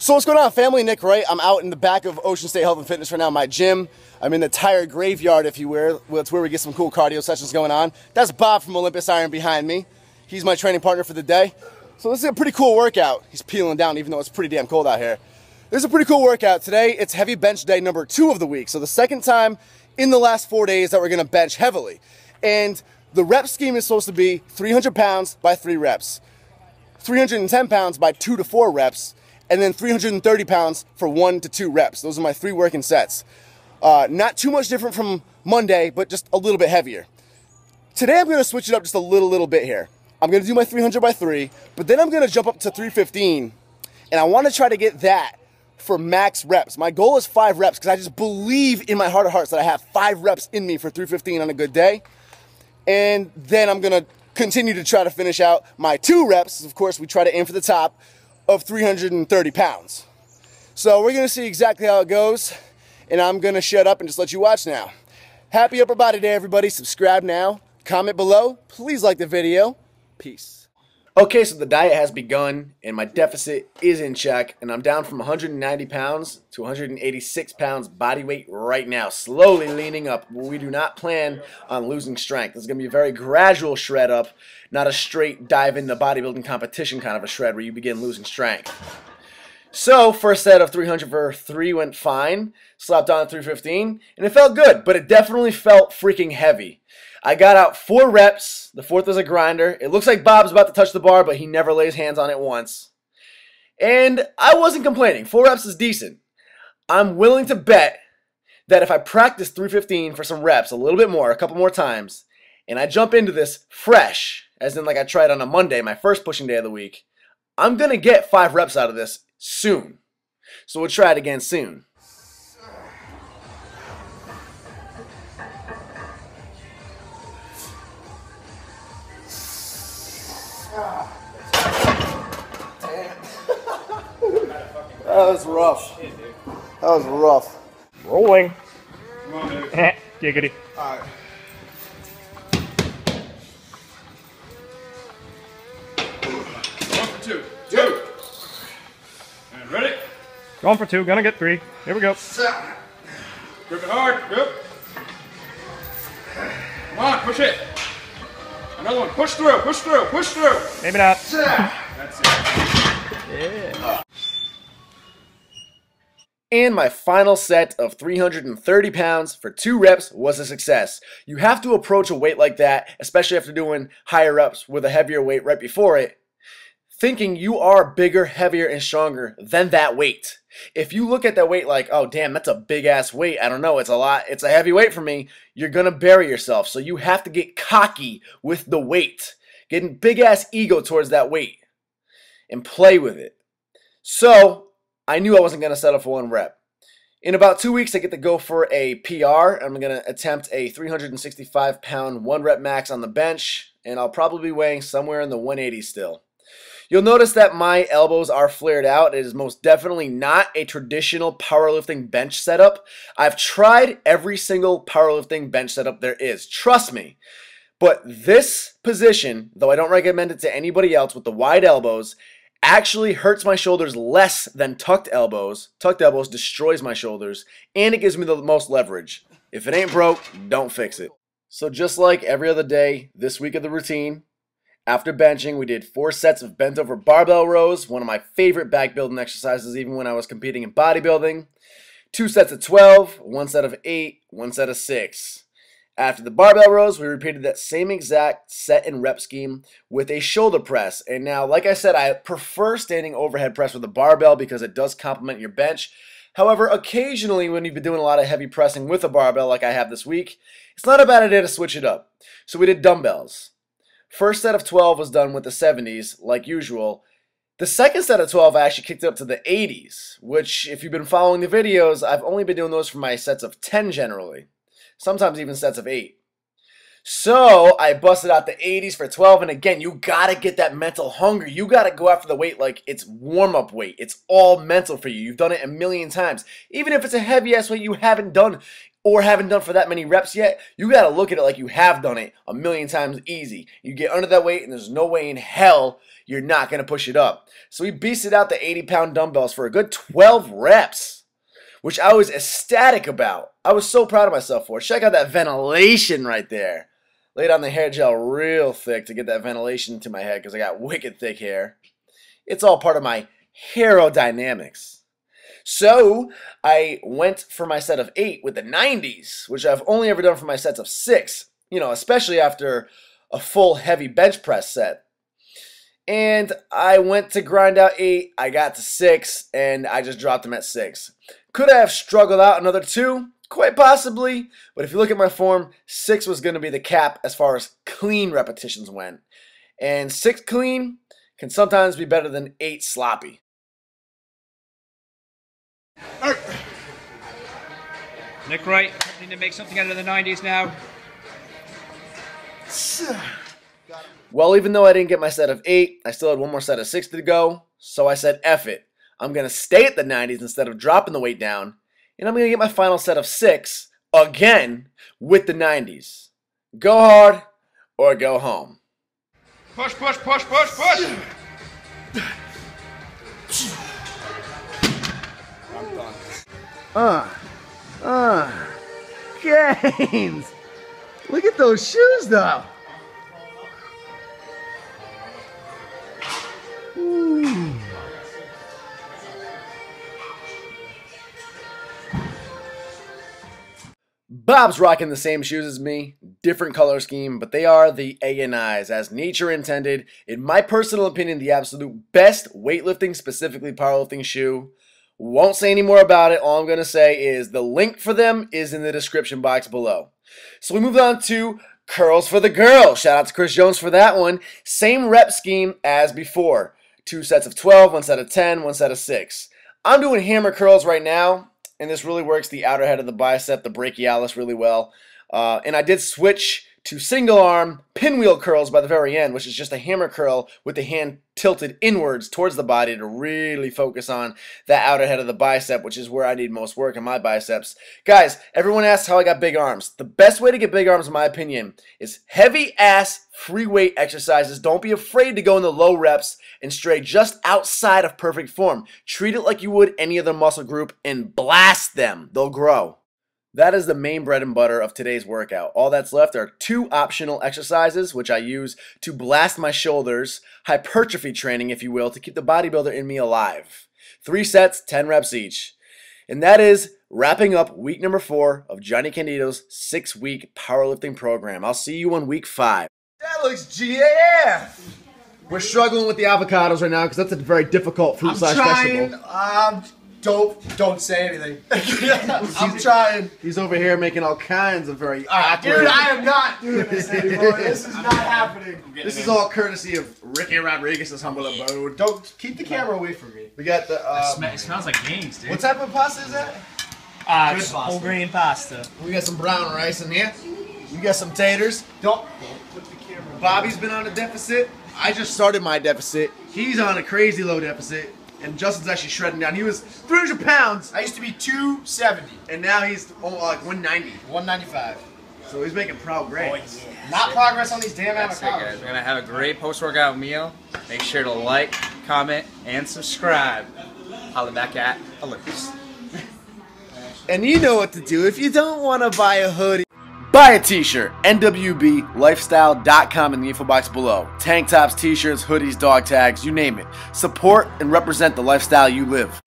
So what's going on, family? Nick Wright. I'm out in the back of Ocean State Health and Fitness right now, my gym. I'm in the tire graveyard, if you will. It's where we get some cool cardio sessions going on. That's Bob from Olympus Iron behind me. He's my training partner for the day. So this is a pretty cool workout. He's peeling down even though it's pretty damn cold out here. This is a pretty cool workout. Today, it's heavy bench day number 2 of the week. So the second time in the last 4 days that we're gonna bench heavily. And the rep scheme is supposed to be 300 pounds by 3 reps, 310 pounds by 2 to 4 reps, and then 330 pounds for 1 to 2 reps. Those are my 3 working sets. Not too much different from Monday, but just a little bit heavier. Today I'm gonna switch it up just a little bit here. I'm gonna do my 300 by 3, but then I'm gonna jump up to 315, and I wanna try to get that for max reps. My goal is 5 reps, because I just believe in my heart of hearts that I have 5 reps in me for 315 on a good day. And then I'm gonna continue to try to finish out my 2 reps. Of course, we try to aim for the top of 330 pounds. So we're gonna see exactly how it goes, and I'm gonna shut up and just let you watch now. Happy upper body day, everybody. Subscribe now, comment below, please like the video. Peace. Okay, so the diet has begun, and my deficit is in check, and I'm down from 190 pounds to 186 pounds body weight right now, slowly leaning up. We do not plan on losing strength. This is going to be a very gradual shred up, not a straight dive into bodybuilding competition kind of a shred where you begin losing strength. So, first set of 300 for 3 went fine, slapped on 315, and it felt good, but it definitely felt freaking heavy. I got out 4 reps, the 4th was a grinder. It looks like Bob's about to touch the bar, but he never lays hands on it once. And I wasn't complaining. 4 reps is decent. I'm willing to bet that if I practice 315 for some reps, a little bit more, a couple more times, and I jump into this fresh, as in like I tried on a Monday, my first pushing day of the week, I'm going to get 5 reps out of this soon. So we'll try it again soon. That was rough. That was rough. Rolling. Come on, dude. Giggity. Alright. One for 2. 2. And ready? Going for 2, gonna get 3. Here we go. Grip it hard. Grip. Come on, push it. Another one. Push through. Push through. Push through. Maybe not. That's it. Yeah. And my final set of 330 pounds for 2 reps was a success. You have to approach a weight like that, especially after doing higher reps with a heavier weight right before it, thinking you are bigger, heavier, and stronger than that weight. If you look at that weight like, oh damn, that's a big ass weight, I don't know, it's a lot, it's a heavy weight for me, you're gonna bury yourself. So you have to get cocky with the weight, getting big ass ego towards that weight, and play with it. So I knew I wasn't gonna settle for 1 rep. In about 2 weeks, I get to go for a PR. I'm gonna attempt a 365 pound 1 rep max on the bench, and I'll probably be weighing somewhere in the 180s still. You'll notice that my elbows are flared out. It is most definitely not a traditional powerlifting bench setup. I've tried every single powerlifting bench setup there is. Trust me. But this position, though I don't recommend it to anybody else with the wide elbows, actually hurts my shoulders less than tucked elbows. Tucked elbows destroys my shoulders, and it gives me the most leverage. If it ain't broke, don't fix it. So just like every other day, this week of the routine, after benching, we did 4 sets of bent over barbell rows, one of my favorite back building exercises even when I was competing in bodybuilding. 2 sets of 12, 1 set of 8, 1 set of 6. After the barbell rows, we repeated that same exact set and rep scheme with a shoulder press. And now, like I said, I prefer standing overhead press with a barbell because it does complement your bench. However, occasionally when you've been doing a lot of heavy pressing with a barbell like I have this week, it's not a bad idea to switch it up. So we did dumbbells. First set of 12 was done with the 70s, like usual. The second set of 12 I actually kicked it up to the 80s, which if you've been following the videos, I've only been doing those for my sets of 10 generally. Sometimes even sets of 8. So I busted out the 80s for 12, and again, you gotta get that mental hunger. You gotta go after the weight like it's warm-up weight. It's all mental for you. You've done it a million times. Even if it's a heavy-ass weight you haven't done or haven't done for that many reps yet, you got to look at it like you have done it a million times easy. You get under that weight and there's no way in hell you're not going to push it up. So we beasted out the 80-pound dumbbells for a good 12 reps, which I was ecstatic about. I was so proud of myself for it. Check out that ventilation right there. Laid on the hair gel real thick to get that ventilation into my head because I got wicked thick hair. It's all part of my aerodynamics. So I went for my set of 8 with the 90s, which I've only ever done for my sets of 6, especially after a full heavy bench press set. And I went to grind out 8, I got to 6, and I just dropped them at 6. Could I have struggled out another 2? Quite possibly, but if you look at my form, 6 was going to be the cap as far as clean repetitions went. And 6 clean can sometimes be better than 8 sloppy. Nick Wright, hoping to make something out of the 90s now. Well, even though I didn't get my set of 8, I still had one more set of 6 to go, so I said, F it. I'm going to stay at the 90s instead of dropping the weight down, and I'm going to get my final set of 6 again with the 90s. Go hard or go home. Push, push, push, push, push. Gains! Look at those shoes, though. Ooh. Bob's rocking the same shoes as me, different color scheme, but they are the ANIs, as nature intended. In my personal opinion, the absolute best weightlifting, specifically powerlifting shoe. Won't say any more about it. All I'm going to say is the link for them is in the description box below. So we move on to curls for the girl. Shout out to Chris Jones for that one. Same rep scheme as before. 2 sets of 12, 1 set of 10, 1 set of 6. I'm doing hammer curls right now, and this really works the outer head of the bicep, the brachialis, really well. And I did switch to single arm pinwheel curls by the very end, which is just a hammer curl with the hand tilted inwards towards the body to really focus on that outer head of the bicep, which is where I need most work in my biceps. Guys, everyone asks how I got big arms. The best way to get big arms, in my opinion, is heavy ass free weight exercises. Don't be afraid to go in the low reps and stray just outside of perfect form. Treat it like you would any other muscle group and blast them. They'll grow. That is the main bread and butter of today's workout. All that's left are 2 optional exercises, which I use to blast my shoulders, hypertrophy training, if you will, to keep the bodybuilder in me alive. 3 sets, 10 reps each. And that is wrapping up week number 4 of Johnny Candido's 6-week powerlifting program. I'll see you on week 5. That looks GAF! We're struggling with the avocados right now because that's a very difficult fruit slash vegetable. Don't say anything. I'm trying. He's over here making all kinds of very Dude, awkward. I am not doing this anymore. This is not happening. This is all courtesy of Ricky Rodriguez's humble abode. Don't keep the camera away from me. We got the. It smells like games, dude. What type of pasta is that? Whole grain pasta. We got some brown rice in here. We got some taters. Don't put the camera. Bobby's been on a deficit. I just started my deficit. He's on a crazy low deficit. And Justin's actually shredding down. He was 300 pounds. I used to be 270. And now he's like 190. 195. So he's making progress. Not progress on these damn That's it, avocados. guys. We're going to have a great post-workout meal. Make sure to like, comment, and subscribe. Holla back at Olympus. And you know what to do if you don't want to buy a hoodie. Buy a t-shirt, nwblifestyle.com in the info box below. Tank tops, t-shirts, hoodies, dog tags, you name it. Support and represent the lifestyle you live.